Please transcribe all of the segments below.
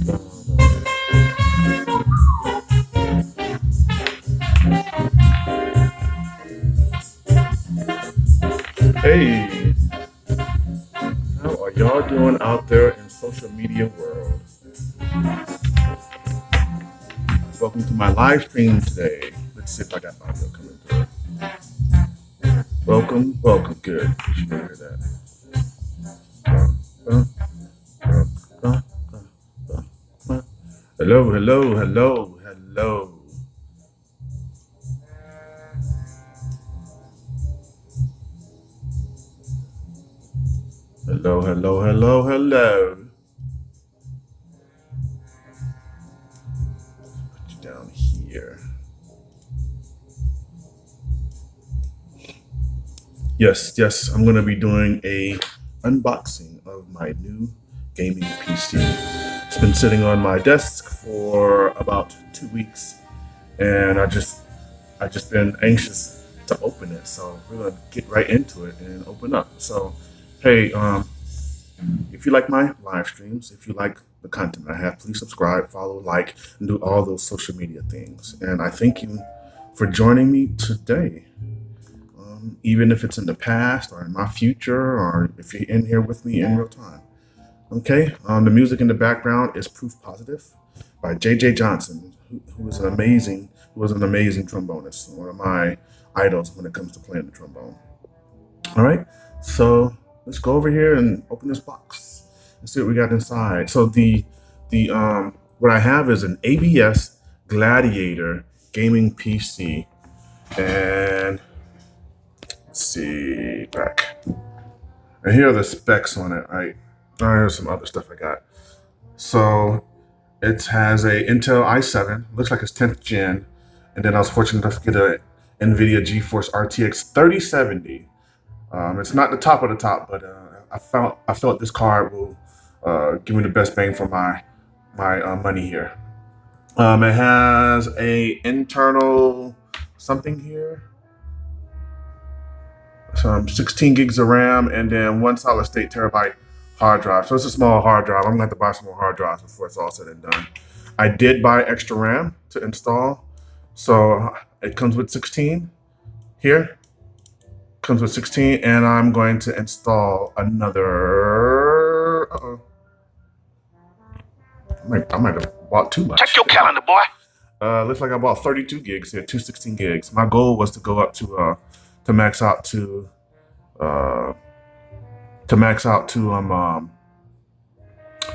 Hey, how are y'all doing out there in social media world? Welcome to my live stream today. Let's see if I got my audio coming through. Welcome. Good. You should hear that. Hello. Hello. Put you down here. Yes. I'm going to be doing a unboxing of my new gaming PC. It's been sitting on my desk for about 2 weeks, and I just been anxious to open it. So we're gonna get right into it and open up. So, hey, if you like my live streams, if you like the content I have, please subscribe, follow, like, and do all those social media things. And I thank you for joining me today. Even if it's in the past or in my future, or if you're in here with me in real time. Okay, the music in the background is Proof Positive by J.J. Johnson, who was an amazing trombonist, one of my idols when it comes to playing the trombone. All right, so let's go over here and open this box and see what we got inside. So the what I have is an ABS Gladiator Gaming PC, and let's see back. And here are the specs on it. There's some other stuff I got. So it has a Intel i7, looks like it's 10th gen. And then I was fortunate enough to get a NVIDIA GeForce RTX 3070. It's not the top of the top, but I felt this card will give me the best bang for my money here. It has a internal something here. 16 gigs of RAM, and then 1 solid state terabyte hard drive. So it's a small hard drive. I'm gonna have to buy some more hard drives before it's all said and done. I did buy extra RAM to install. So it comes with 16 here. Comes with 16, and I'm going to install another. I might have bought too much. Check your calendar, boy. Looks like I bought 32 gigs here, 216 gigs. My goal was to go up to max out to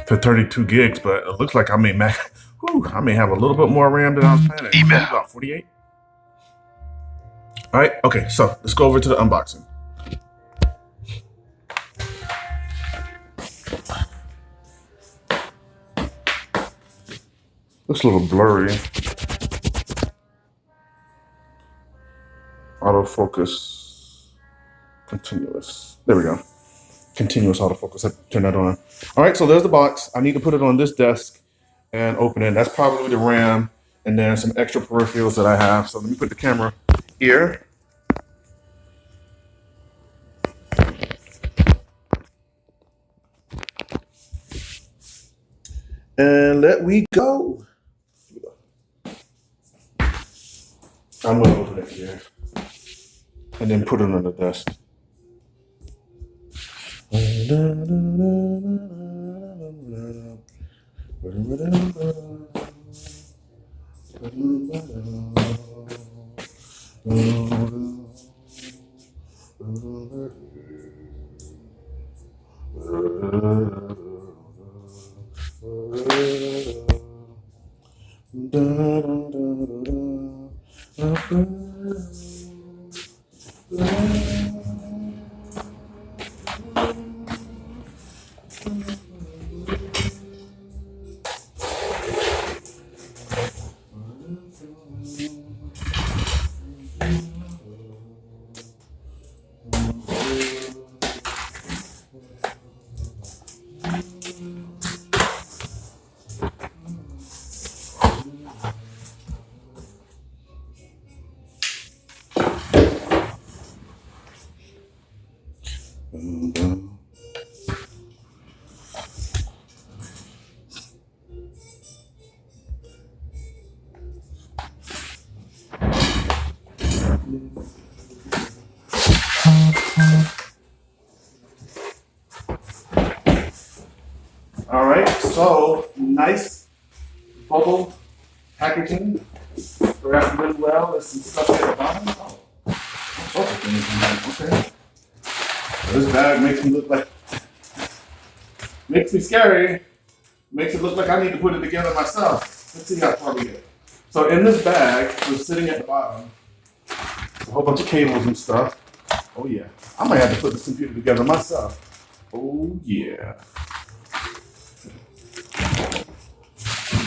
32 gigs, but it looks like I may have a little bit more RAM than I was planning. Email. About 48. All right, okay, so let's go over to the unboxing. Looks a little blurry. Autofocus, continuous. There we go. Continuous autofocus. I turn that on. All right, so there's the box. I need to put it on this desk and open it. That's probably the RAM and then some extra peripherals that I have. So let me put the camera here. And let we go. I'm gonna open it here and then put it on the desk. All right, so nice bubble packaging. Wrapped really well. There's some stuff at the bottom. Oh, all sorts of things in there. Okay. This bag makes me scary. Makes it look like I need to put it together myself. Let's see how far we get. So in this bag, was sitting at the bottom, a whole bunch of cables and stuff. Oh yeah, I might have to put this computer together myself. Oh yeah.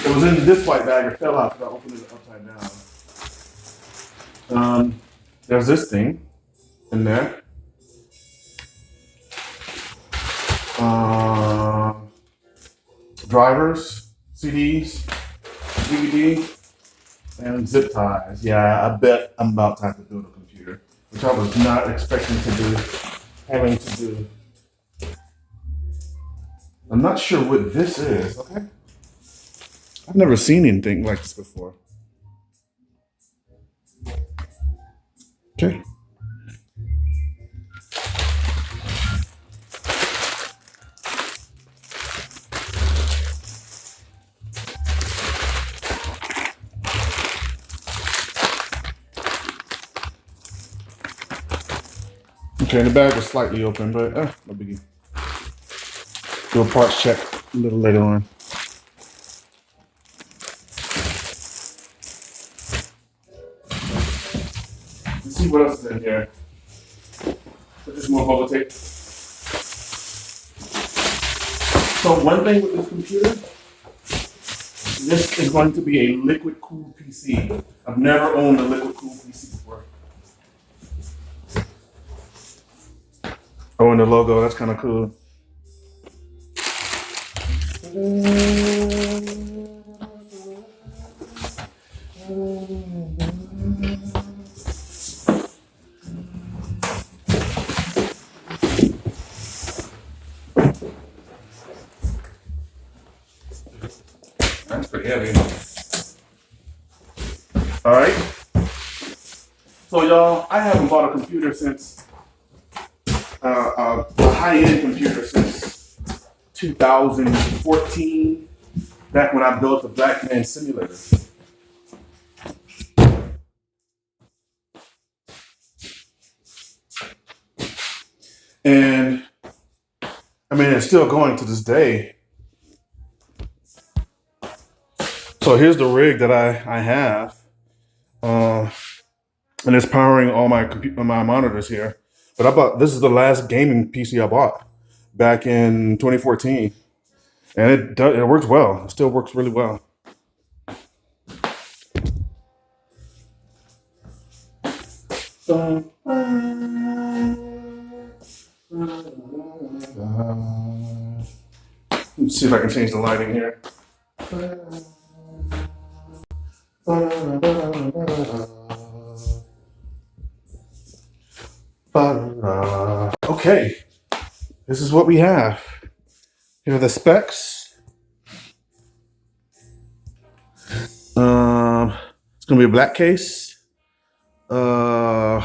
It was in this white bag. It fell out because I opened it upside down. There's this thing in there. Drivers, CDs, DVD, and zip ties. Yeah, I bet I'm about to have to build a computer, which I was not expecting to do, having to do. I'm not sure what this is, okay? I've never seen anything like this before. Okay. Okay, the bag was slightly open, but no biggie. Do a parts check a little later on. Let's see what else is in here. Just more bubble tape. So one thing with this computer, this is going to be a liquid cooled PC. I've never owned a liquid cooled PC before. Oh, and the logo, that's kind of cool. That's pretty heavy. All right. So y'all, I haven't bought a computer since a high-end computer since 2014, back when I built the Black Man simulator. And I mean, it's still going to this day. So here's the rig that I have, and it's powering all my my monitors here. But this is the last gaming PC I bought back in 2014, and it works well. It still works really well. Let's see if I can change the lighting here. Okay, this is what we have. Here are the specs. It's gonna be a black case. Not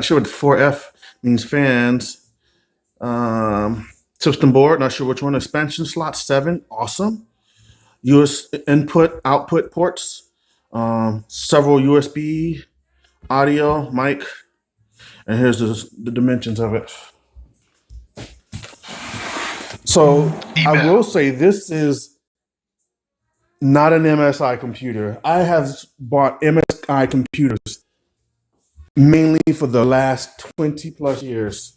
sure what the 4F means. Fans. System board. Not sure which one. Expansion slot 7. Awesome. US input output ports. Several USB, audio, mic. And here's the dimensions of it. So I will say this is not an MSI computer. I have bought MSI computers mainly for the last 20 plus years.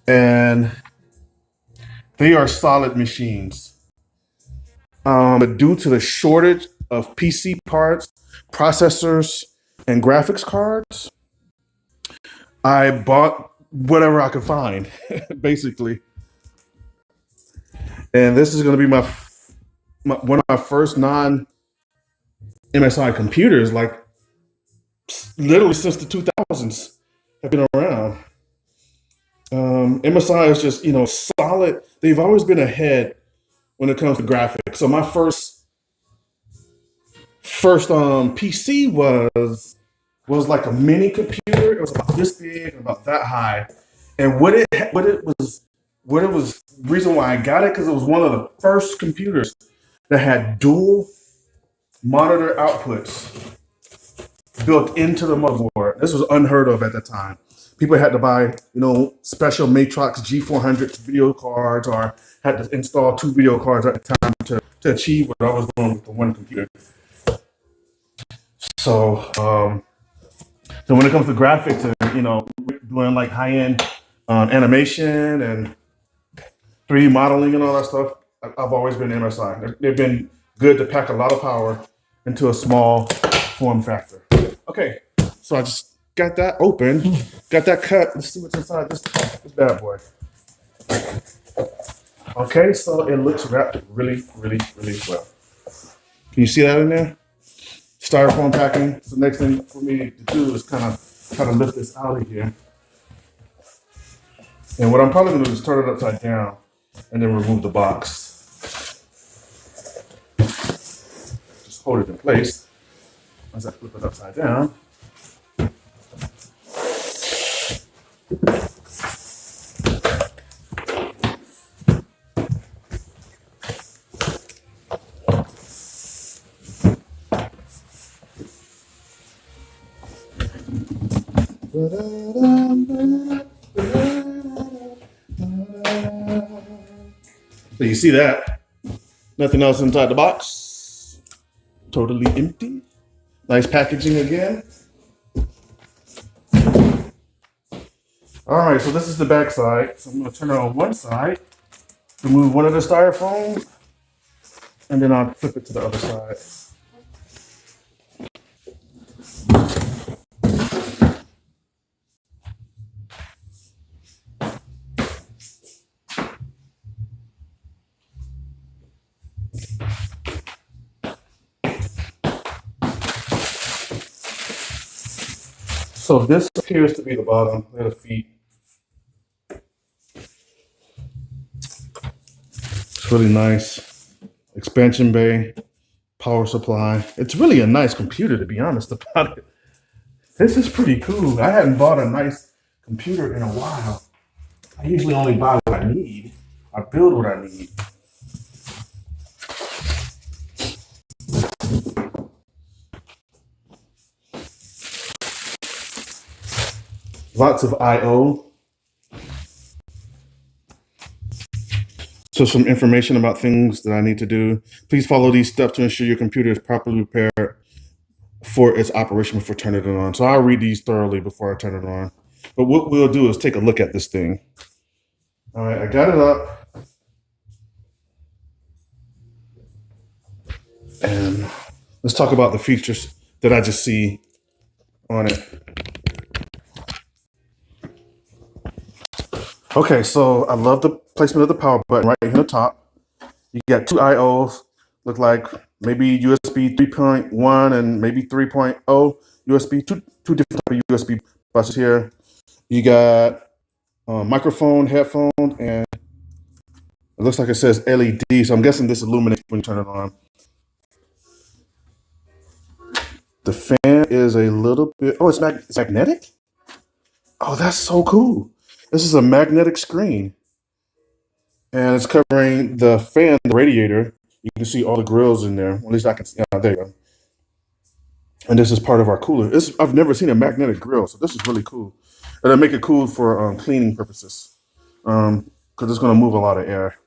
And they are solid machines. But due to the shortage of PC parts, processors, and graphics cards, I bought whatever I could find, basically. And this is going to be my one of my first non-MSI computers, like literally since the 2000s have been around. MSI is just, solid. They've always been ahead when it comes to graphics. So my first PC was was like a mini computer. It was about this big and about that high. And what it was reason why I got it, because it was one of the first computers that had dual monitor outputs built into the motherboard. This was unheard of at the time. People had to buy, special Matrox G400 video cards, or had to install 2 video cards at the time to achieve what I was doing with the one computer. So, so when it comes to graphics and doing like high-end animation and 3D modeling and all that stuff, I've always been MSI. They've been good to pack a lot of power into a small form factor. Okay, so I just got that open, got that cut. Let's see what's inside this bad boy. Okay, so it looks wrapped really, really, really well. Can you see that in there? Styrofoam packing. So the next thing for me to do is kind of try to lift this out of here. And what I'm probably going to do is turn it upside down and then remove the box. Just hold it in place as I flip it upside down. So you see that? Nothing else inside the box. Totally empty. Nice packaging again. All right, so this is the back side. So I'm going to turn it on one side, remove one of the styrofoam, and then I'll flip it to the other side. So this appears to be the bottom. They're the feet. It's really nice. Expansion bay, power supply. It's really a nice computer, to be honest about it. This is pretty cool. I haven't bought a nice computer in a while. I usually only buy what I need. I build what I need. Lots of I/O. So some information about things that I need to do. Please follow these steps to ensure your computer is properly prepared for its operation before turning it on. So I'll read these thoroughly before I turn it on. But what we'll do is take a look at this thing. All right, I got it up. And let's talk about the features that I just see on it. Okay, so I love the placement of the power button right here on the top. You got 2 I/Os, look like maybe USB 3.1 and maybe 3.0 USB, two different type of USB buses here. You got microphone, headphone, and it looks like it says LED, so I'm guessing this illuminates when you turn it on. The fan is a little bit, oh, it's magnetic? Oh, that's so cool. This is a magnetic screen, and it's covering the fan, the radiator. You can see all the grills in there. At least I can see. There you go. And this is part of our cooler. I've never seen a magnetic grill, so this is really cool. And I make it cool for cleaning purposes, because it's going to move a lot of air.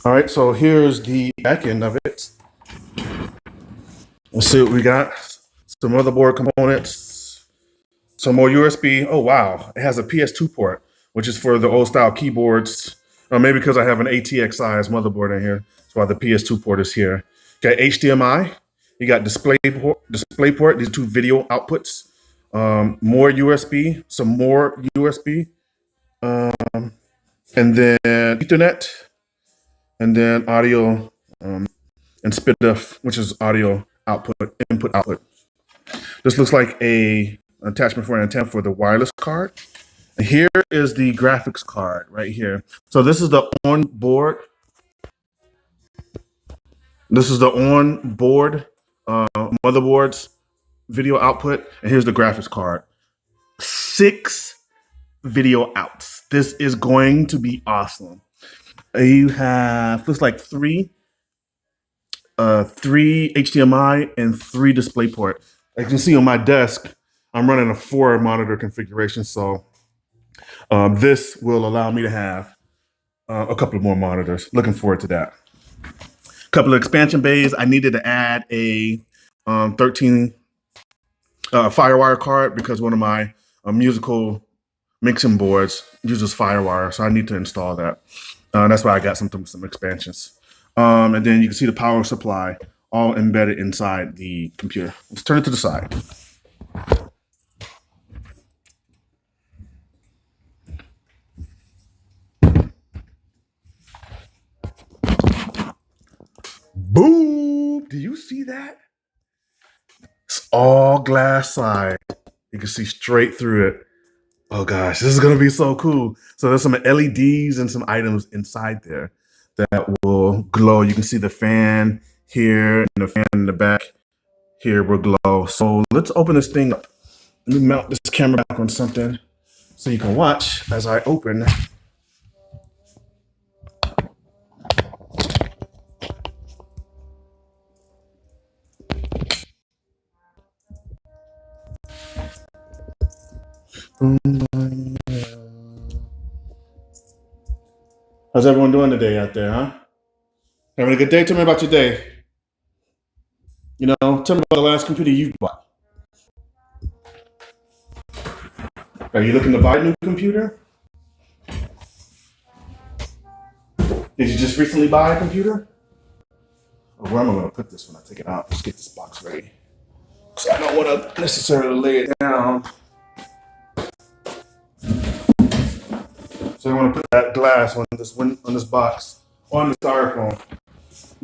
All right, so here's the back end of it. Let's see what we got. Some motherboard components, some more USB. Oh, wow. It has a PS2 port, which is for the old style keyboards. Or maybe because I have an ATX size motherboard in here. That's why the PS2 port is here. Got HDMI. You got display port, these 2 video outputs. More USB, some more USB. And then Ethernet. And then audio and SPDIF, which is audio input output. This looks like a attachment for an antenna for the wireless card. Here is the graphics card right here. So this is the on board. This is the on board motherboard's video output, and here's the graphics card. 6 video outs. This is going to be awesome. You have looks like three HDMI and 3 DisplayPort. As you can see on my desk, I'm running a 4 monitor configuration, so this will allow me to have a couple of more monitors. Looking forward to that. A couple of expansion bays. I needed to add a 13 FireWire card because one of my musical mixing boards uses FireWire, so I need to install that. That's why I got some expansions. And then you can see the power supply all embedded inside the computer. Let's turn it to the side. Boom! Do you see that? It's all glass side. You can see straight through it. Oh gosh, this is gonna be so cool. So there's some LEDs and some items inside there that will glow. You can see the fan here and the fan in the back here will glow. So let's open this thing up. Let me mount this camera back on something so you can watch as I open. How's everyone doing today out there, huh? Having a good day? Tell me about your day. You know, tell me about the last computer you've bought. Are you looking to buy a new computer? Did you just recently buy a computer? Or where am I going to put this when I take it out? Let's get this box ready. So I don't want to necessarily lay it down. So I want to put that glass on this box on the styrofoam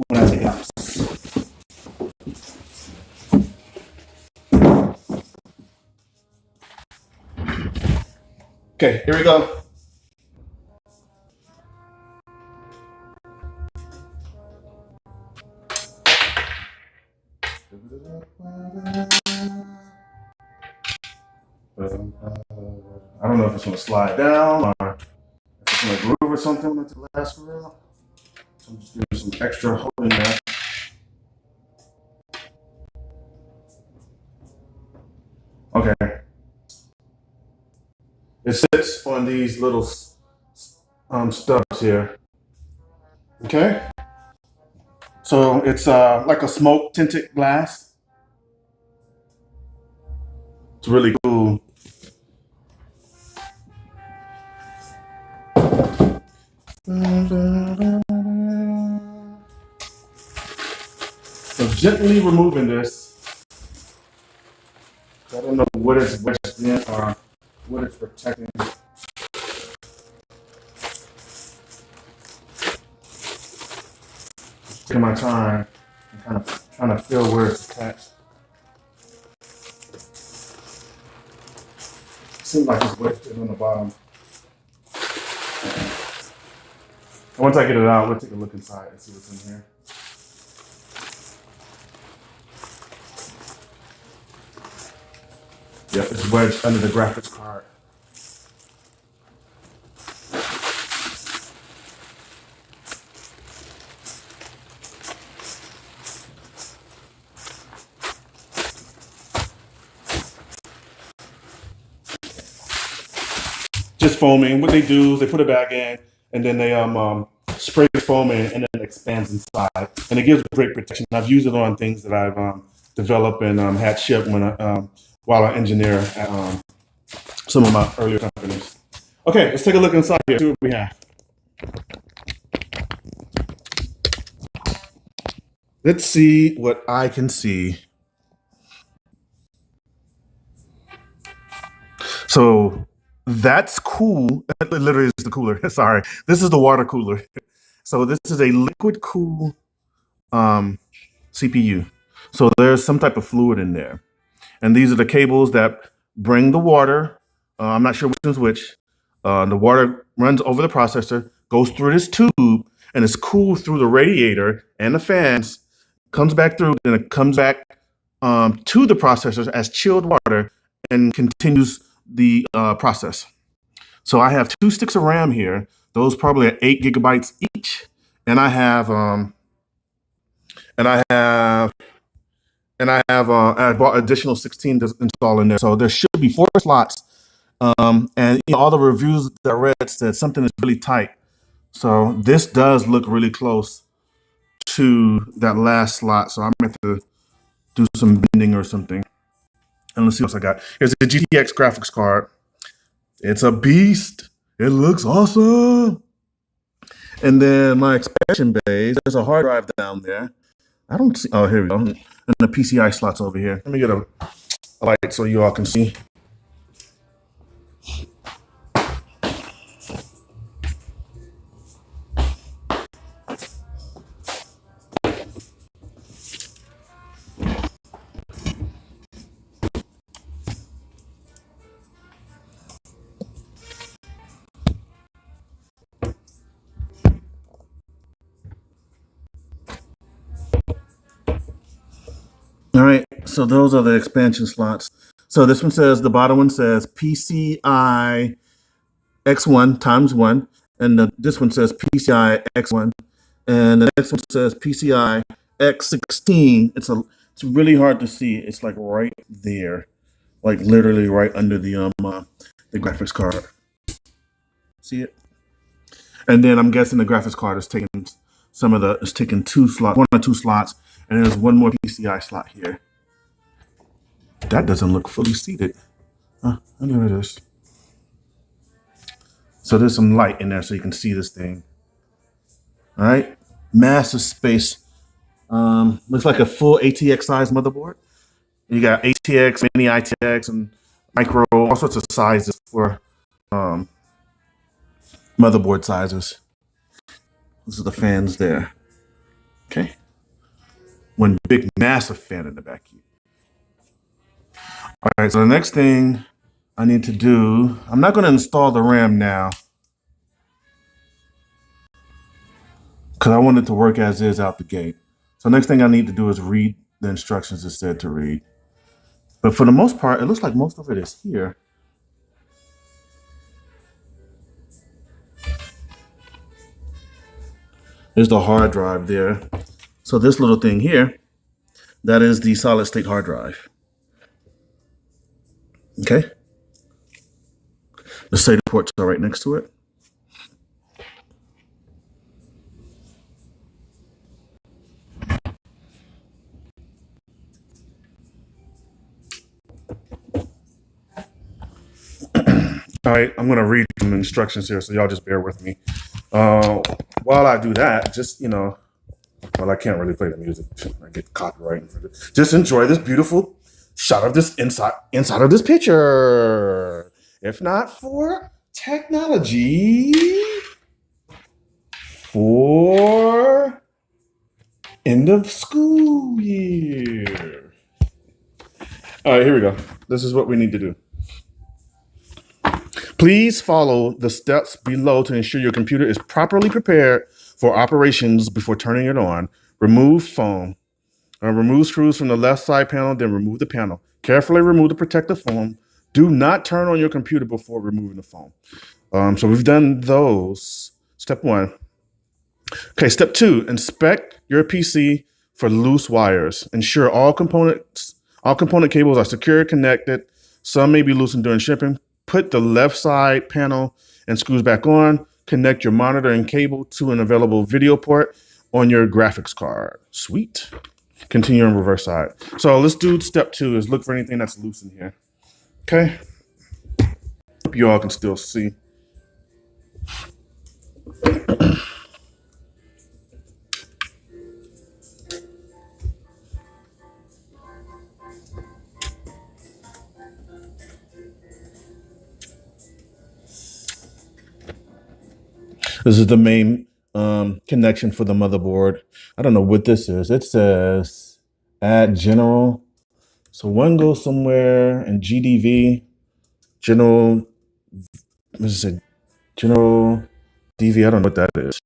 when I take it out. Okay, here we go. I don't know if it's going to slide down or if it's going to groove or something with the glass for real. So I'm just doing some extra holding there. Okay. It sits on these little stubs here. Okay. So it's like a smoke tinted glass. It's really cool. So gently removing this. I don't know what it's wedged in or what it's protecting. Just taking my time and kind of trying to feel where it's attached. Seems like it's wedged in on the bottom. Once I get it out, we'll take a look inside and see what's in here. Yep, it's wedged under the graphics card. Just foaming. What they do is they put it back in, and then they spray the foam in, and then it expands inside, and it gives great protection. I've used it on things that I've developed and had shipped when while I engineer at some of my earlier companies. Okay, let's take a look inside here. See what we have. Let's see what I can see. So that's cool. That literally is the cooler. Sorry. This is the water cooler. So this is a liquid cool CPU. So there's some type of fluid in there. And these are the cables that bring the water. I'm not sure which one's which. The water runs over the processor, goes through this tube, and it's cooled through the radiator and the fans, comes back through, then it comes back to the processors as chilled water and continues the process. So I have 2 sticks of RAM here. Those probably are 8 GB each, and I have and I have I bought additional 16 to install in there. So there should be 4 slots. And all the reviews that I read said something is really tight. So this does look really close to that last slot. So I'm going to do some bending or something. And let's see what else I got. Here's the GTX graphics card. It's a beast. It looks awesome. And then my expansion bays. There's a hard drive down there. I don't see. Oh, here we go. And the PCI slots over here. Let me get a light so you all can see. All right, so those are the expansion slots. So this one says, the bottom one says PCI X1 times 1, and this one says PCI X1, and the next one says PCI X16. It's really hard to see. It's like right there, like literally right under the graphics card. See it? And then I'm guessing the graphics card is taking it's taking 2 slots, 1 or 2 slots, and there's one more PCI slot here. That doesn't look fully seated. I know it is. So there's some light in there so you can see this thing. All right, massive space. Looks like a full ATX size motherboard. You got ATX, mini ITX, and micro, all sorts of sizes for motherboard sizes. Those are the fans there. Okay. One big, massive fan in the back here. All right, so the next thing I need to do, I'm not going to install the RAM now because I want it to work as is out the gate. So next thing I need to do is read the instructions it said to read. But for the most part, it looks like most of it is here. There's the hard drive there. So this little thing here, that is the solid state hard drive. Okay. The SATA ports are right next to it. All right, I'm going to read some instructions here, so y'all just bear with me. While I do that, just, well, I can't really play the music. I get copyright for this. Just enjoy this beautiful shot of this inside of this picture. If not for technology, for end of school year. All right, here we go. This is what we need to do. Please follow the steps below to ensure your computer is properly prepared for operations before turning it on. Remove foam. Remove screws from the left side panel, then remove the panel. Carefully remove the protective foam. Do not turn on your computer before removing the foam. So we've done those. Step 1. Okay, step 2, inspect your PC for loose wires. Ensure all component cables are secure, connected. Some may be loosened during shipping. Put the left side panel and screws back on. Connect your monitor and cable to an available video port on your graphics card. Sweet. Continue on reverse side. So let's do step 2 is look for anything that's loose in here. Okay. Hope you all can still see. This is the main connection for the motherboard. I don't know what this is. It says add general. So one goes somewhere in GDV, general, what is it? General DV, I don't know what that is.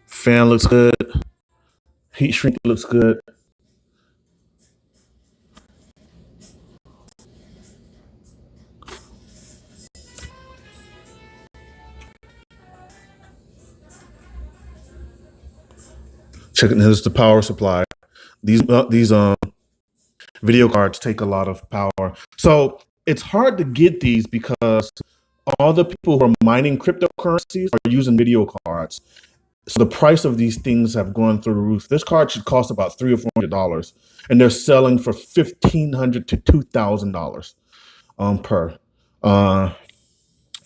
Fan looks good. Heat shrink looks good. Checking this is the power supply. These video cards take a lot of power. So it's hard to get these because all the people who are mining cryptocurrencies are using video cards. So the price of these things have gone through the roof. This card should cost about $300 or $400, and they're selling for $1,500 to $2,000 per.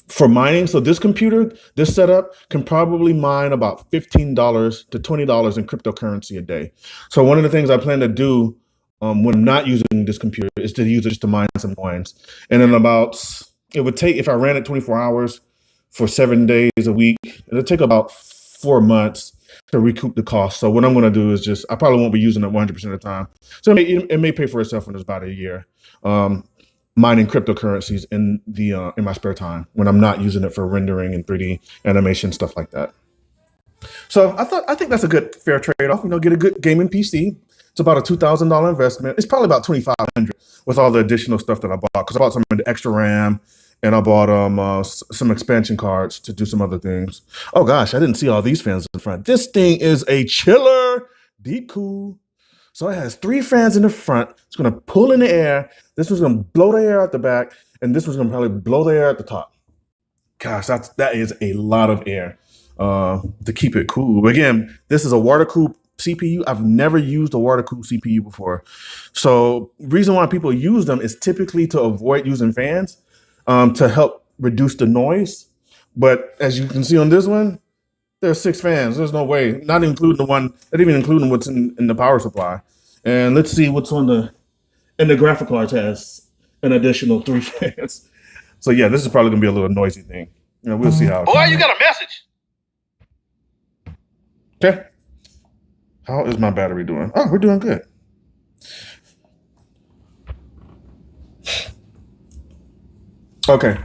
For mining, so this computer, this setup can probably mine about $15 to $20 in cryptocurrency a day. So one of the things I plan to do when I'm not using this computer is to use it just to mine some coins. And then it would take, if I ran it 24 hours for 7 days a week, it'll take about 4 months to recoup the cost. So what I'm going to do is I probably won't be using it 100% of the time. So it may pay for itself in about a year. Mining cryptocurrencies in my spare time when I'm not using it for rendering and 3D animation, stuff like that. So I think that's a good fair trade-off. Get a good gaming PC. It's about a $2,000 investment. It's probably about $2,500 with all the additional stuff that I bought, because I bought some of the extra RAM and I bought some expansion cards to do some other things. Oh gosh, I didn't see all these fans in front. This thing is a chiller, deep cool. So it has 3 fans in the front. It's going to pull in the air. This one's going to blow the air out the back, and this one's going to probably blow the air at the top. Gosh, that is a lot of air to keep it cool. But again, this is a water-cooled CPU. I've never used a water-cooled CPU before. So reason why people use them is typically to avoid using fans to help reduce the noise. But as you can see on this one, there's 6 fans. There's no way, not including not even including what's in the power supply. And let's see what's in the graphic cards has an additional 3 fans. So yeah, this is probably gonna be a little noisy thing. We'll see how. Boy, you got a message. Okay. How is my battery doing? Oh, we're doing good. Okay.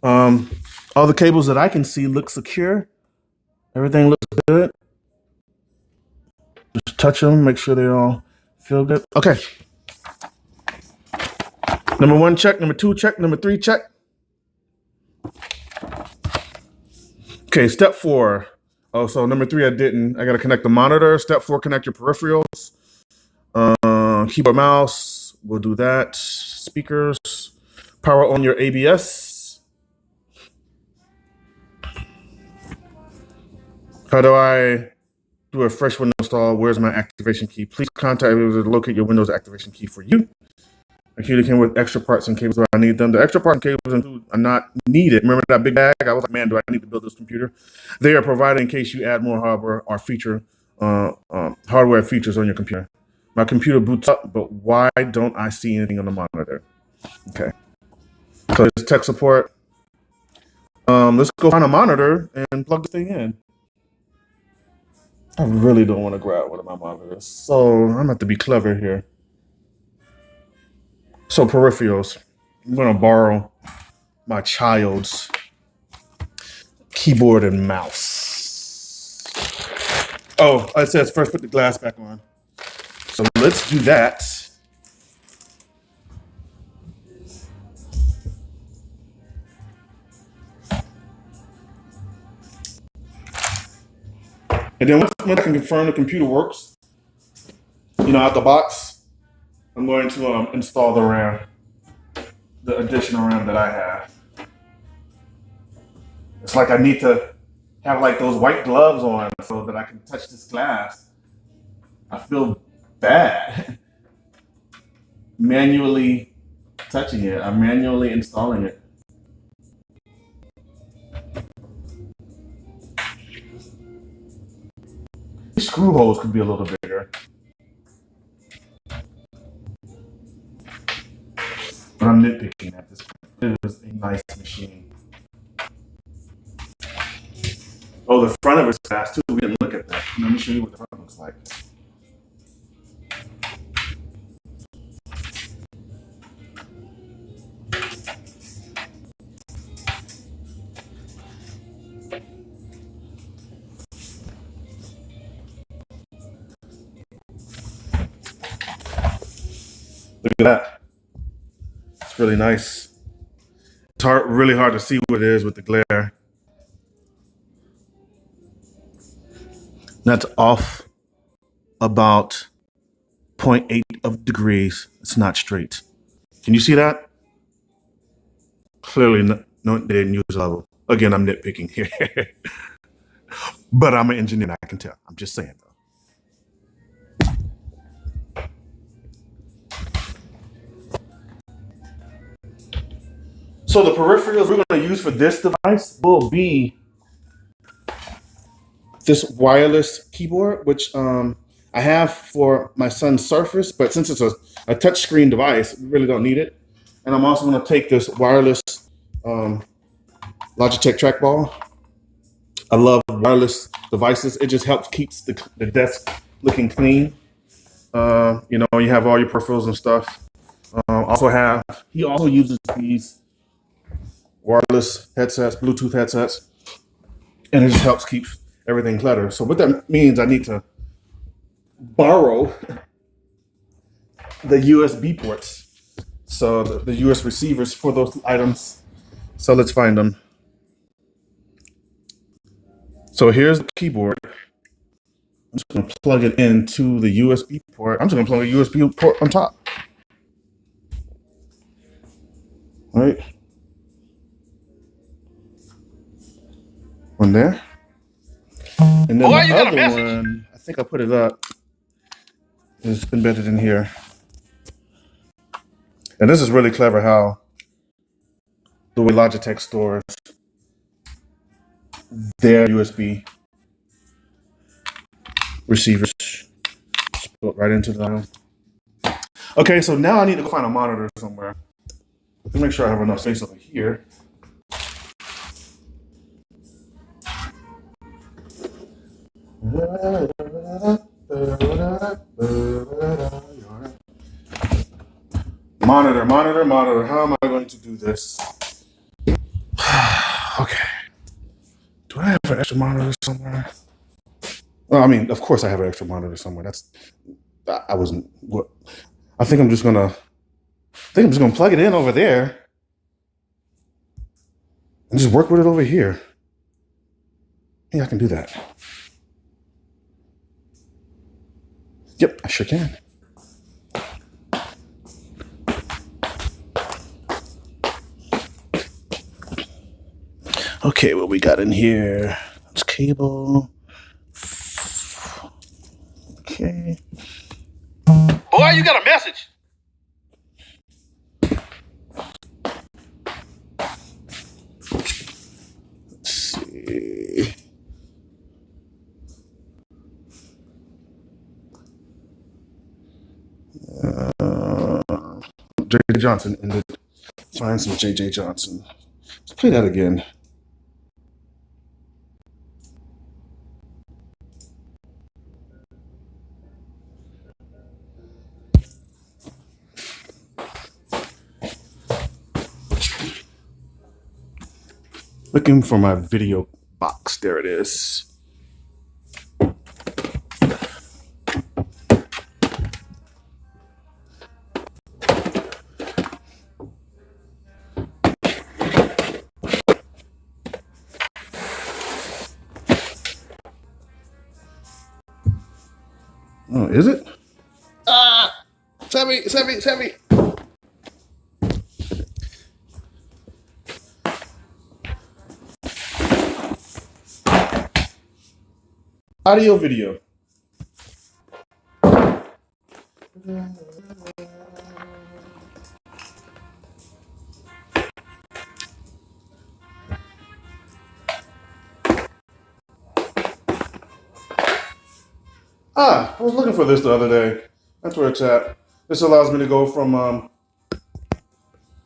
All the cables that I can see look secure. Everything looks good. Just touch them, make sure they all feel good. Okay. Number 1, check. Number 2, check. Number 3, check. Okay, step 4. Oh, so number 3, I didn't. I got to connect the monitor. Step 4, connect your peripherals. Keyboard, mouse. We'll do that. Speakers. Power on your ABS. How do I do a fresh Windows install? Where's my activation key? Please contact me to locate your Windows activation key for you. The computer came with extra parts and cables where I need them. The extra parts and cables are not needed. Remember that big bag? I was like, man, do I need to build this computer? They are provided in case you add more hardware or hardware features on your computer. My computer boots up, but why don't I see anything on the monitor? Okay. So it's tech support. Let's go find a monitor and plug the thing in. I really don't want to grab one of my monitors, so I'm going to have to be clever here. So peripherals. I'm going to borrow my child's keyboard and mouse. Oh, it says first put the glass back on. So let's do that. And then once I can confirm the computer works, out the box, I'm going to install the RAM, the additional RAM that I have. It's like I need to have like those white gloves on so that I can touch this glass. I feel bad manually touching it. I'm manually installing it. These screw holes could be a little bigger. But I'm nitpicking at this point. It is a nice machine. Oh, the front of it's fast too. We didn't look at that. Let me show you what the front looks like. Look at that. It's really nice. It's really hard to see what it is with the glare. That's off about 0.8 of degrees. It's not straight. Can you see that? Clearly, no, they didn't use a level. Again, I'm nitpicking here. But I'm an engineer, I can tell. I'm just saying, though. So the peripherals we're going to use for this device will be this wireless keyboard, which I have for my son's Surface, but since it's a touchscreen device, we really don't need it. And I'm also going to take this wireless Logitech trackball. I love wireless devices. It just helps keeps the desk looking clean. You know, you have all your peripherals and stuff. He also uses these wireless headsets, Bluetooth headsets, and it just helps keep everything cluttered. So what that means, I need to borrow the USB ports. So the US receivers for those items. So let's find them. So here's the keyboard. I'm just going to plug it into the USB port. I'm just going to plug a USB port on top. All right. One there. And then the other one, I think I put it up, is embedded in here. And this is really clever how the way Logitech stores their USB receivers. Just put right into the. Okay, so now I need to go find a monitor somewhere. Let me make sure I have enough space over here. Monitor. How am I going to do this? Okay. Do I have an extra monitor somewhere? Well, I mean, of course I have an extra monitor somewhere. I think I'm just gonna plug it in over there and just work with it over here. Yeah, I can do that. Yep, I sure can. Okay, what we got in here? It's cable. Okay. Boy, you got a message. Let's see. J.J. Johnson ended. Find some J.J. Johnson. Let's play that again. Looking for my video box. There it is. Oh, is it? It's heavy. Audio video. I was looking for this the other day. That's where it's at. This allows me to go from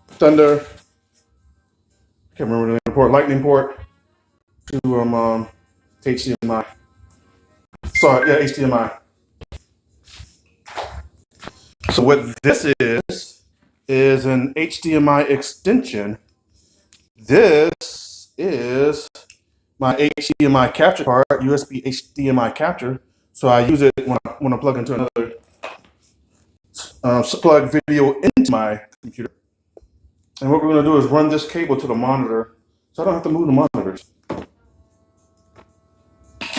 Thunder, I can't remember the port, Lightning port, to HDMI. Sorry, yeah, HDMI. So what this is an HDMI extension. This is my HDMI capture card, USB HDMI capture. So I use it when I plug into another plug video into my computer. And what we're going to do is run this cable to the monitor so I don't have to move the monitors. Let's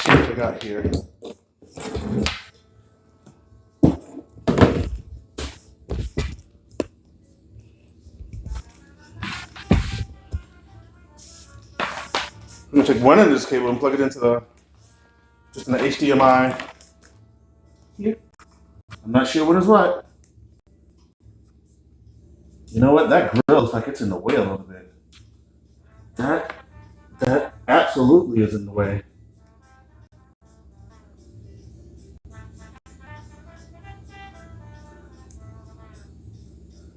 see what we got here. I'm going to take one end of this cable and plug it into just in the HDMI here. I'm not sure what is what. You know what? That grill looks like it's in the way a little bit. That absolutely is in the way.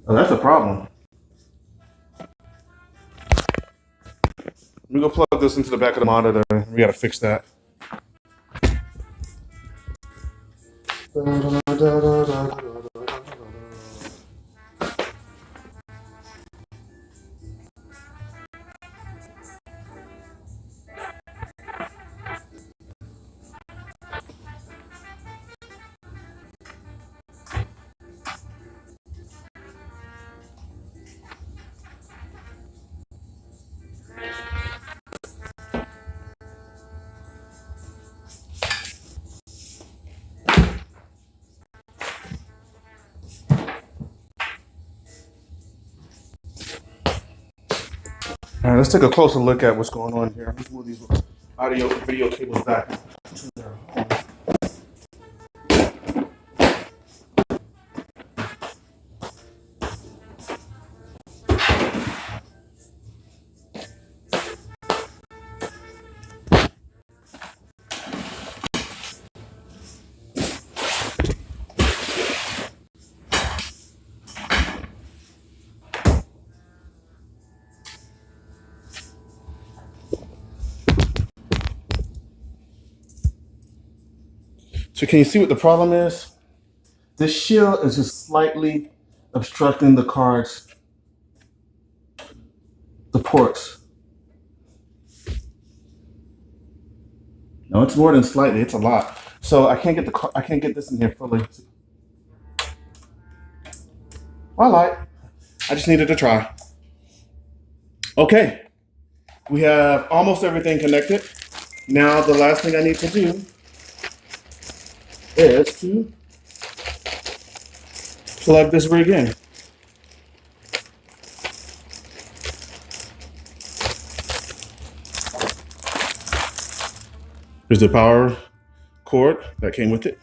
Oh, that's a problem. Let me go plug this into the back of the monitor. We got to fix that. All right, let's take a closer look at what's going on here. Let's move these audio and video cables back to their home. So can you see what the problem is? This shield is just slightly obstructing the ports. No, it's more than slightly, it's a lot. So I can't get this in here fully. All right, I just needed to try. Okay, we have almost everything connected. Now the last thing I need to do is to plug this rig in. There's the power cord that came with it.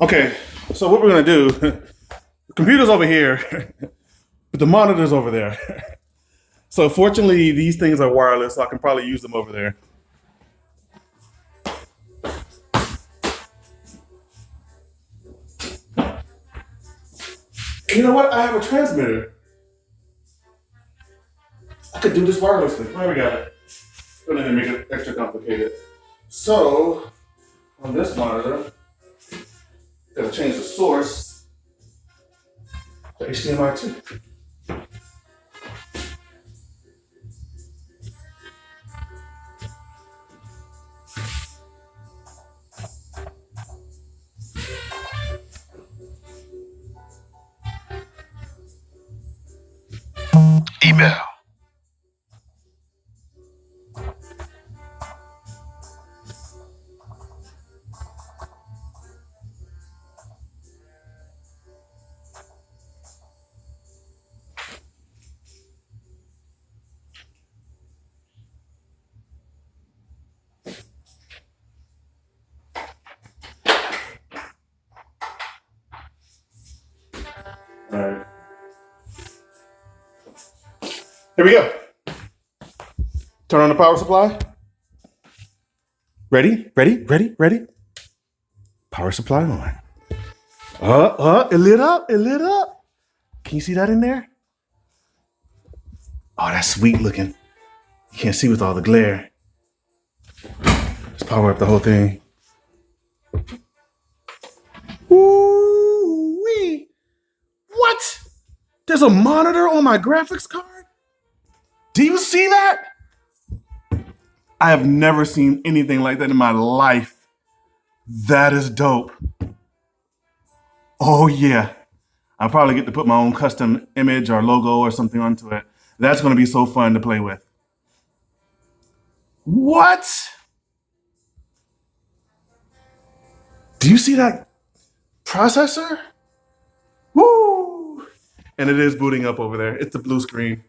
Okay, so what we're gonna do, the computer's over here, but the monitor's over there. So fortunately, these things are wireless, so I can probably use them over there. You know what? I have a transmitter. I could do this wirelessly. There we go. Don't need to make it extra complicated. So, on this monitor, gotta change the source to HDMI 2. Email. All right. Here we go. Turn on the power supply. Ready? Ready? Ready? Ready? Power supply on. It lit up. It lit up. Can you see that in there? Oh, that's sweet looking. You can't see with all the glare. Let's power up the whole thing. Ooh-wee. What? There's a monitor on my graphics card? Do you see that? I have never seen anything like that in my life. That is dope. Oh yeah. I'll probably get to put my own custom image or logo or something onto it. That's going to be so fun to play with. What? Do you see that processor? Woo! And it is booting up over there. It's the blue screen.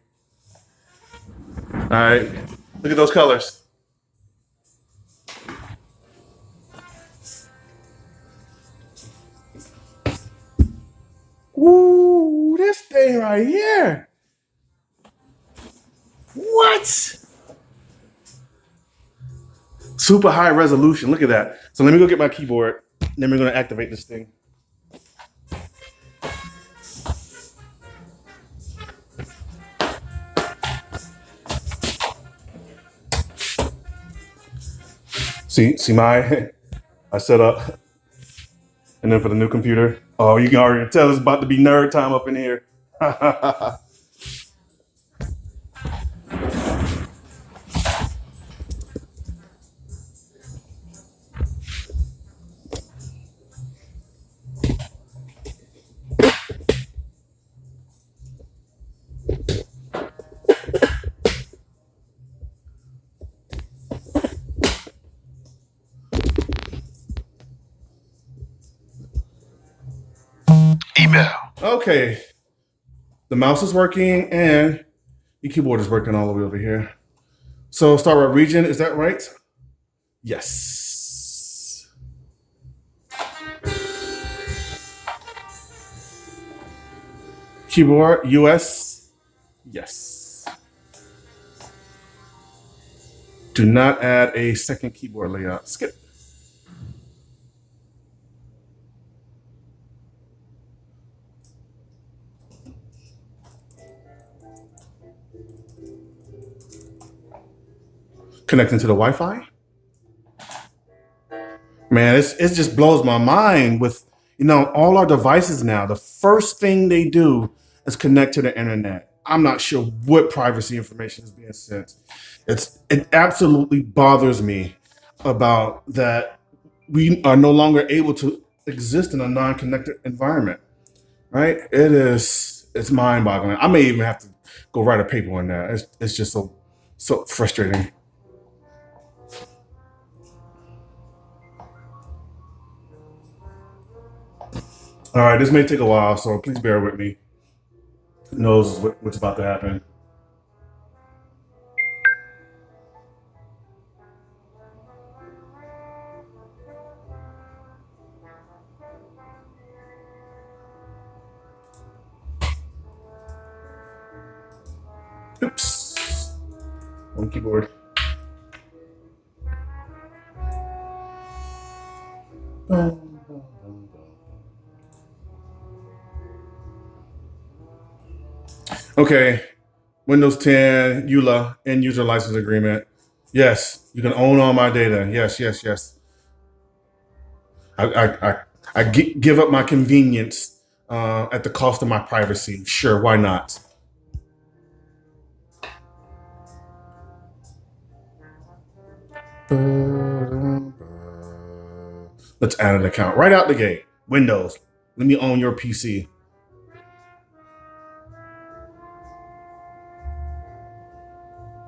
All right. Look at those colors. Ooh, this thing right here. What? Super high resolution. Look at that. So let me go get my keyboard. Then we're going to activate this thing. See my I set up. And then for the new computer, oh, you can already tell it's about to be nerd time up in here. Email. Okay, the mouse is working and the keyboard is working all the way over here. So start with region, is that right? Yes. Keyboard, US, yes. Do not add a second keyboard layout. Skip. Connecting to the Wi-Fi. Man, it just blows my mind with, all our devices now. The first thing they do is connect to the internet. I'm not sure what privacy information is being sent. It absolutely bothers me about that we are no longer able to exist in a non-connected environment, right? It's mind-boggling. I may even have to go write a paper on that. It's just so frustrating. All right, this may take a while, so please bear with me. Who knows what's about to happen? Oops. One keyboard. Okay, Windows 10, EULA, end user license agreement. Yes, you can own all my data. Yes, yes, yes. I give up my convenience at the cost of my privacy. Sure, why not? Let's add an account right out the gate. Windows, let me own your PC.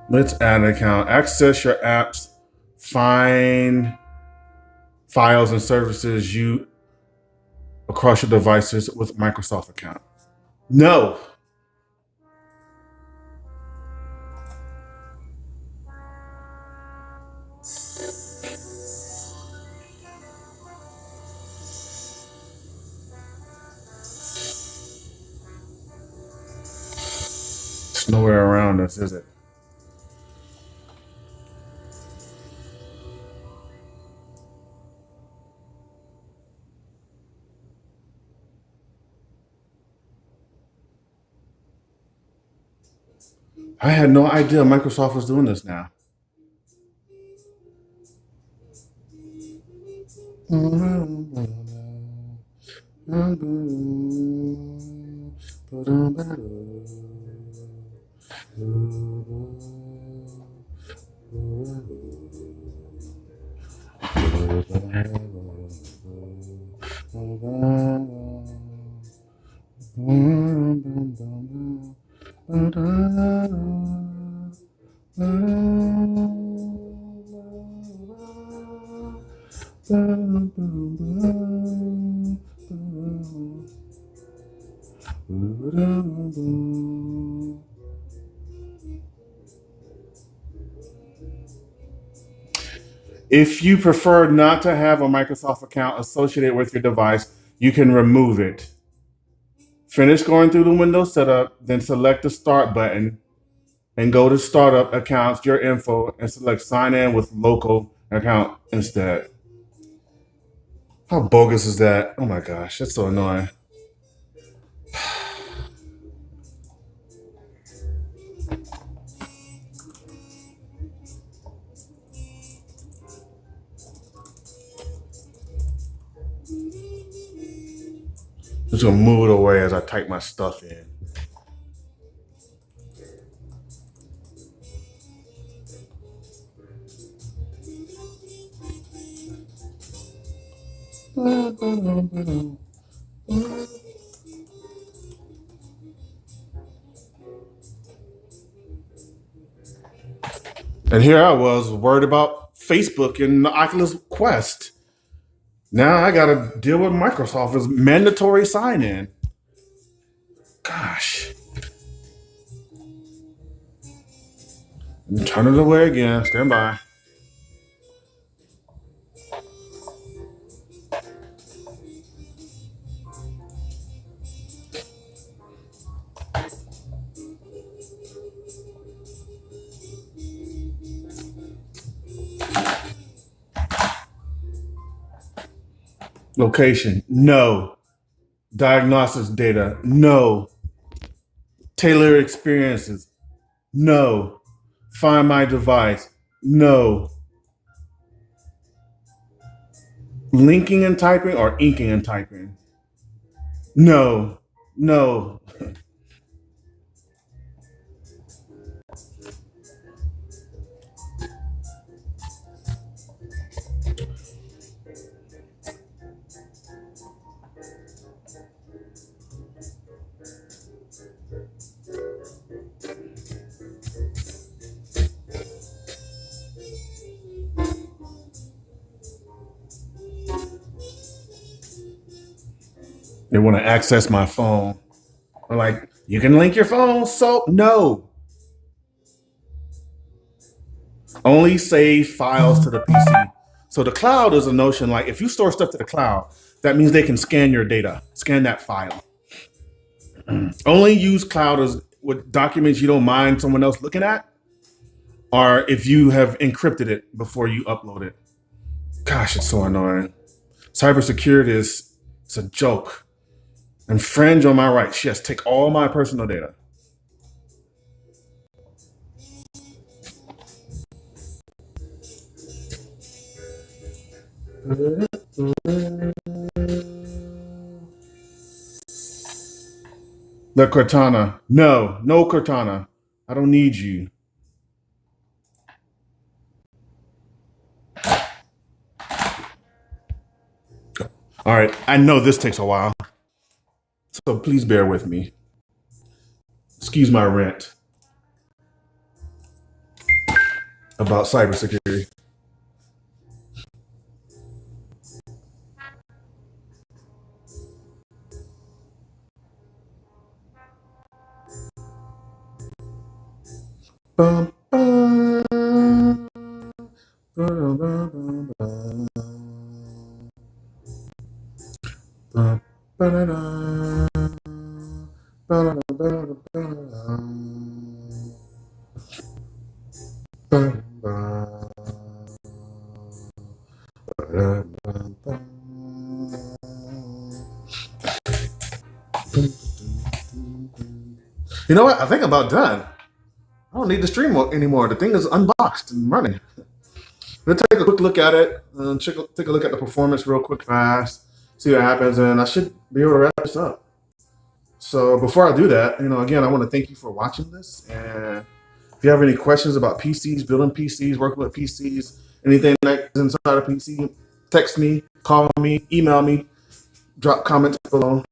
Let's add an account. Access your apps. Find files and services you across your devices with Microsoft account. No. It's nowhere around us, is it? I had no idea Microsoft was doing this now. If you prefer not to have a Microsoft account associated with your device, you can remove it. Finish going through the Windows setup, then select the Start button and go to Startup Accounts, Your Info, and select Sign In with Local Account instead. How bogus is that? Oh my gosh, that's so annoying. Just gonna move it away as I type my stuff in. And here I was worried about Facebook and the Oculus Quest. Now I gotta deal with Microsoft's mandatory sign-in. Gosh. Turn it away again. Stand by. Location, no. Diagnostics data, no. Tailored experiences, no. Find my device, no. Linking and typing or inking and typing? No, no. They want to access my phone. I'm like, you can link your phone, so no. Only save files to the PC. So the cloud is a notion like if you store stuff to the cloud, that means they can scan your data, scan that file. Only use cloud as with documents you don't mind someone else looking at, or if you have encrypted it before you upload it. Gosh, it's so annoying. Cybersecurity is it's a joke. Infringe on my rights. Yes, take all my personal data. The Cortana. No, no Cortana. I don't need you. All right, I know this takes a while, so please bear with me. Excuse my rant about cybersecurity. Bum, bum, bum, bum, bum, bum, ba-da-da, ba-da-da, ba-da-da, ba-da-da. You know what? I think I'm about done. I don't need the stream anymore. The thing is unboxed and running. Let's take a quick look at it. Take a look at the performance real quick, fast. See what happens, and I should be able to wrap this up. So before I do that, again, I want to thank you for watching this. And if you have any questions about PCs, building PCs, working with PCs, anything that's inside a PC, text me, call me, email me, drop comments below.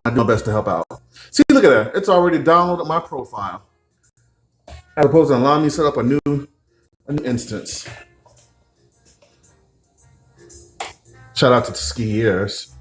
I do my best to help out. See, look at that. It's already downloaded my profile. As opposed to allowing me to set up a new instance. Shout out to the skiers.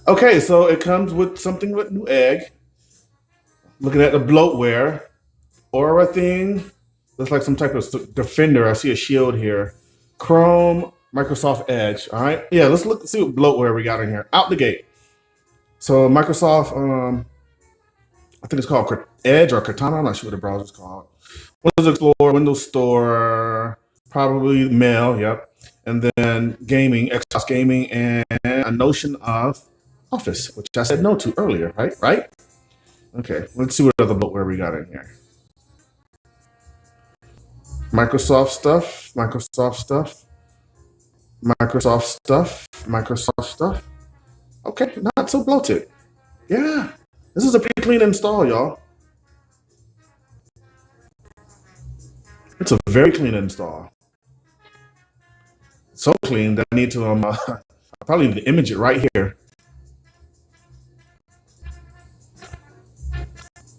Okay, so it comes with something with new egg. Looking at the bloatware, aura thing. Looks like some type of defender. I see a shield here. Chrome, Microsoft Edge. All right, yeah. Let's see what bloatware we got in here. Out the gate. So Microsoft, I think it's called Edge or Cortana. I'm not sure what the browser's called. Windows Explorer, Windows Store, probably Mail. Yep. And then gaming, Xbox gaming, and a notion of Office, which I said no to earlier. Right. Okay. Let's see what other bloatware we got in here. Microsoft stuff, Microsoft stuff, Microsoft stuff, Microsoft stuff. Okay, not so bloated. Yeah, this is a pretty clean install, y'all. It's a very clean install. So clean that I need to I probably need to image it right here.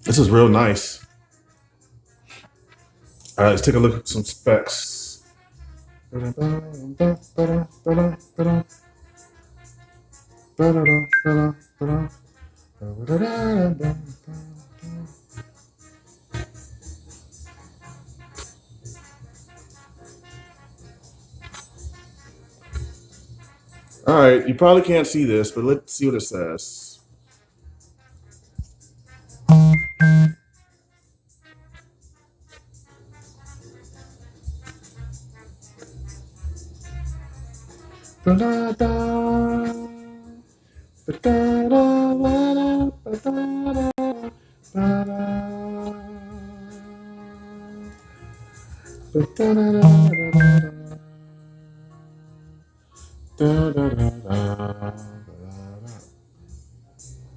This is real nice. All right, let's take a look at some specs. All right, you probably can't see this, but let's see what it says.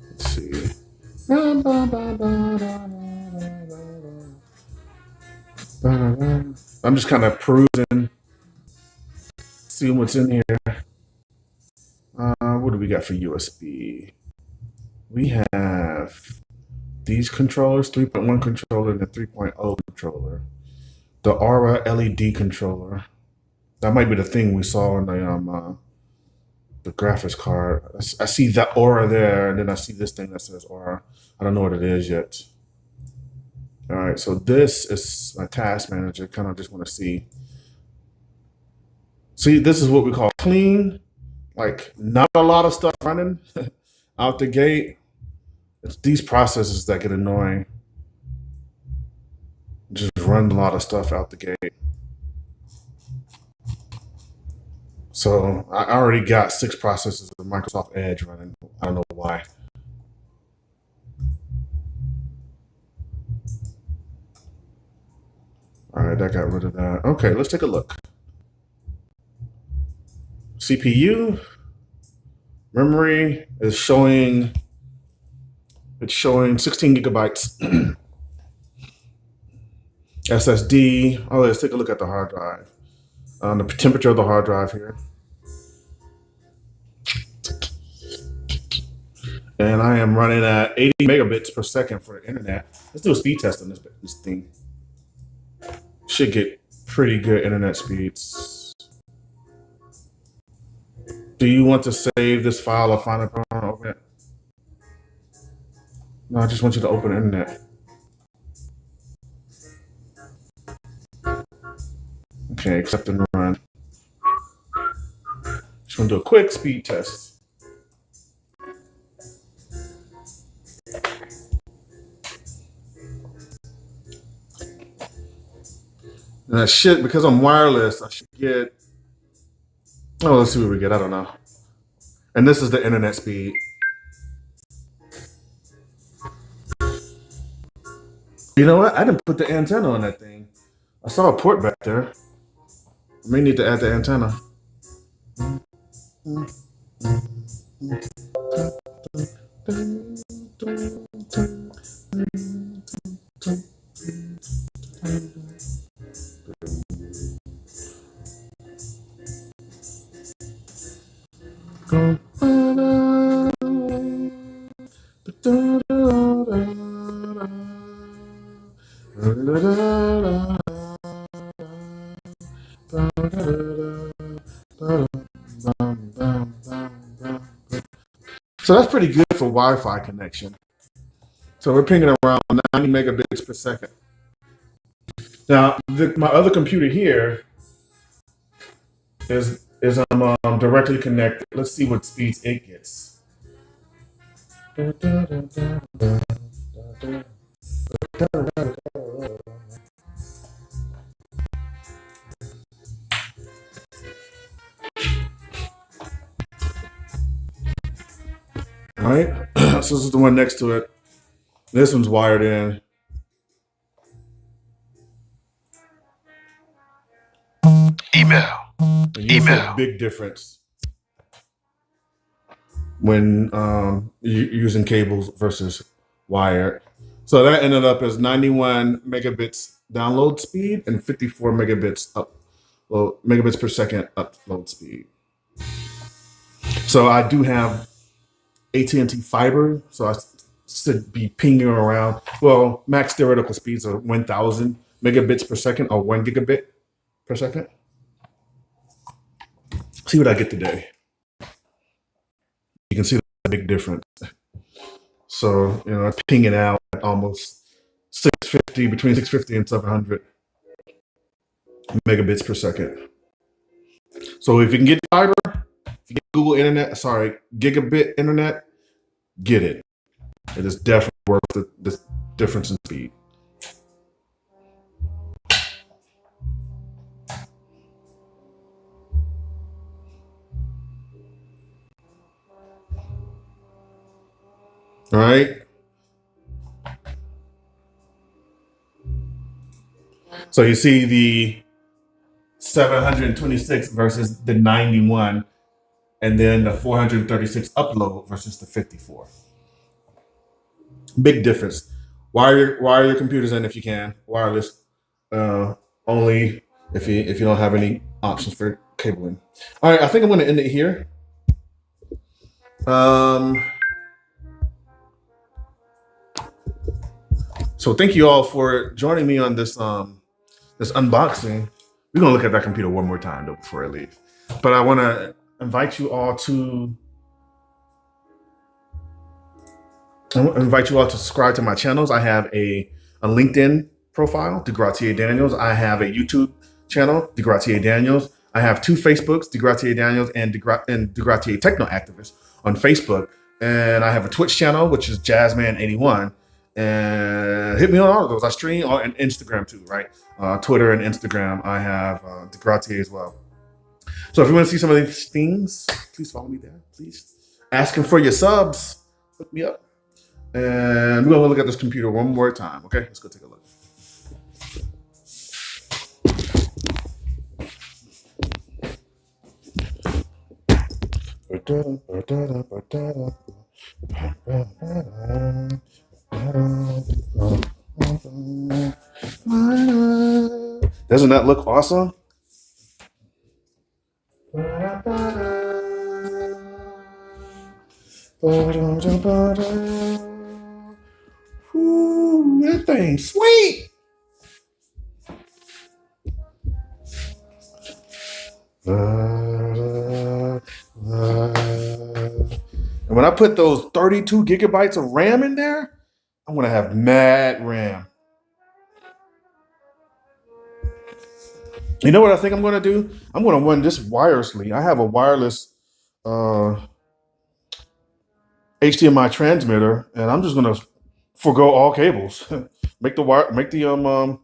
Let's see. I'm just kind of perusing, seeing what's in here. What do we got for USB? We have these controllers, 3.1 controller and the 3.0 controller. The Aura LED controller. That might be the thing we saw in the graphics card. I see that Aura there, and then I see this thing that says Aura. I don't know what it is yet. All right, so this is my task manager. Kind of just want to see. See, this is what we call clean. Like, not a lot of stuff running out the gate. It's these processes that get annoying. Just run a lot of stuff out the gate. So I already got 6 processes of Microsoft Edge running. I don't know why. All right, that got rid of that. Okay, let's take a look. CPU memory is showing. It's showing 16 gigabytes. SSD. Oh, let's take a look at the hard drive. The temperature of the hard drive here. And I am running at 80 megabits per second for the internet. Let's do a speed test on this thing. Should get pretty good internet speeds. Do you want to save this file or find it on open it? No, I just want you to open the internet. Okay, accept and run. Just gonna do a quick speed test. And I should, because I'm wireless, I should get, oh, let's see what we get. I don't know. And this is the internet speed. You know what? I didn't put the antenna on that thing. I saw a port back there. I may need to add the antenna. So that's pretty good for Wi-Fi connection. So we're pinging around 90 megabits per second. Now, my other computer here is directly connected. Let's see what speeds it gets. All right, so this is the one next to it. This one's wired in. Email. And you see a big difference when you're using cables versus wired. So that ended up as 91 megabits download speed and 54 megabits megabits per second upload speed. So I do have AT&T fiber, so I should be pinging around. Well, max theoretical speeds are 1,000 megabits per second or 1 gigabit per second. See what I get today. You can see the big difference. So, you know, I'm pinging out at almost 650, between 650 and 700 megabits per second. So if you can get fiber, if you get Google internet, gigabit internet, get it. It is definitely worth the difference in speed. All right. So you see the 726 versus the 91, and then the 436 upload versus the 54. Big difference. Wire your computers in if you can. Wireless, only if you don't have any options for cabling. All right, I think I'm going to end it here. So thank you all for joining me on this this unboxing. We're gonna look at that computer one more time though before I leave. But I want to invite you all to subscribe to my channels. I have a LinkedIn profile, DeGratier Daniels. I have a YouTube channel, DeGratier Daniels. I have 2 Facebooks, DeGratier Daniels and DeGratier Techno Activist on Facebook. And I have a Twitch channel, which is Jazzman81. And hit me on all of those. I stream on Instagram too, right? Twitter and Instagram. I have DeGratier as well. So if you want to see some of these things, please follow me there. Please. Asking for your subs. Hook me up. And we're going to look at this computer one more time. Okay, let's go take a look. Doesn't that look awesome? Ooh, that thing sweet. And when I put those 32 gigabytes of RAM in there, I'm going to have mad RAM. You know what I think I'm going to do? I'm going to run this wirelessly. I have a wireless HDMI transmitter, and I'm just gonna forego all cables. Make the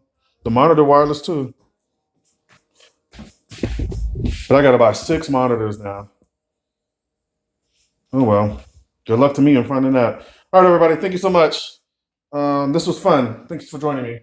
monitor wireless too. But I gotta buy 6 monitors now. Oh well. Good luck to me in finding that. All right, everybody. Thank you so much. This was fun. Thanks for joining me.